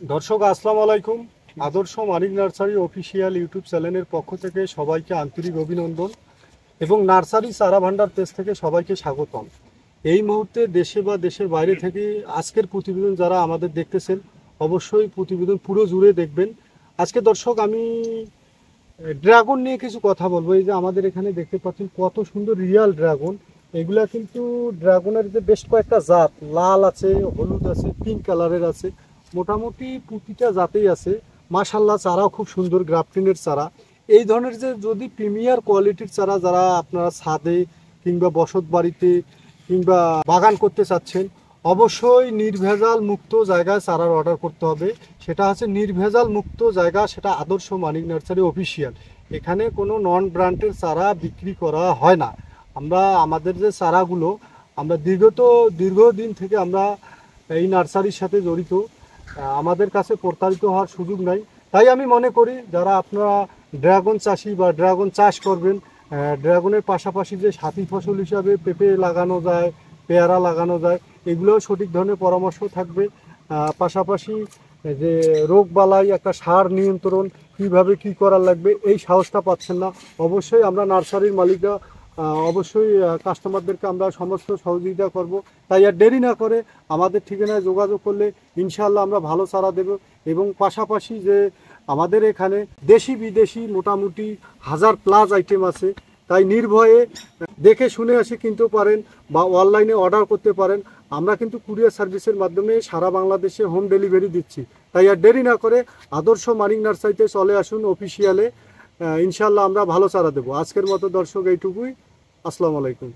দর্শক আসসালামু আলাইকুম। আদর্শ মানিক নার্সারি অফিসিয়াল ইউটিউব চ্যানেলের পক্ষ থেকে সবাইকে আন্তরিক অভিনন্দন এবং নার্সারি চারা ভান্ডার পেজ থেকে সবাইকে স্বাগতম। এই মুহূর্তে দেশে বা দেশের বাইরে থেকে আজকের প্রতিবেদন যারা আমাদের দেখতেছেন অবশ্যই প্রতিবেদন পুরো জুড়ে দেখবেন। আজকে দর্শক আমি ড্রাগন নিয়ে কিছু কথা বলবো। এই যে আমাদের এখানে দেখতে পাচ্ছেন কত সুন্দর রিয়াল ড্রাগন। এগুলা কিন্তু ড্রাগনের যে বেশ কয়েকটা জাত, লাল আছে, হলুদ আছে, পিঙ্ক কালারের আছে, মোটামুটি প্রতিটা জাতেই আছে। মাশাল্লাহ, চারাও খুব সুন্দর, গ্রাফটিনের চারা। এই ধরনের যে যদি প্রিমিয়ার কোয়ালিটির চারা যারা আপনারা ছাদে কিংবা বসত বাড়িতে কিংবা বাগান করতে চাচ্ছেন, অবশ্যই নির্ভেজাল মুক্ত জায়গায় চারার অর্ডার করতে হবে। সেটা হচ্ছে নির্ভেজাল মুক্ত জায়গা, সেটা আদর্শ মানিক নার্সারি অফিসিয়াল। এখানে কোনো নন ব্র্যান্ডের চারা বিক্রি করা হয় না। আমরা আমাদের যে চারাগুলো আমরা দীর্ঘদিন থেকে আমরা এই নার্সারির সাথে জড়িত, আমাদের কাছে প্রতারিত হওয়ার সুযোগ নাই। তাই আমি মনে করি যারা আপনারা ড্রাগন চাষি বা ড্রাগন চাষ করবেন, ড্রাগনের পাশাপাশি যে সাথী ফসল হিসাবে পেঁপে লাগানো যায়, পেয়ারা লাগানো যায়, এগুলোও সঠিক ধরনের পরামর্শ থাকবে। পাশাপাশি যে রোগবালাই, একটা সার নিয়ন্ত্রণ কীভাবে কী করার লাগবে, এই সাহসটা পাচ্ছেন না। অবশ্যই আমরা নার্সারির মালিকরা অবশ্যই কাস্টমারদেরকে আমরা সমস্ত সহযোগিতা করব। তাই আর দেরি না করে আমাদের ঠিকানায় যোগাযোগ করলে ইনশাআল্লাহ আমরা ভালো চারা দেব। এবং পাশাপাশি যে আমাদের এখানে দেশি বিদেশি মোটামুটি 1000+ আইটেম আছে। তাই নির্ভয়ে দেখে শুনে এসে কিনতে পারেন বা অনলাইনে অর্ডার করতে পারেন। আমরা কিন্তু কুরিয়ার সার্ভিসের মাধ্যমে সারা বাংলাদেশে হোম ডেলিভারি দিচ্ছি। তাই আর দেরি না করে আদর্শ মানিক নার্সারিতে চলে আসুন অফিসিয়ালে। ইনশাআল্লাহ আমরা ভালো চারা দেবো। আজকের মতো দর্শক এইটুকুই। আসসালামু আলাইকুম।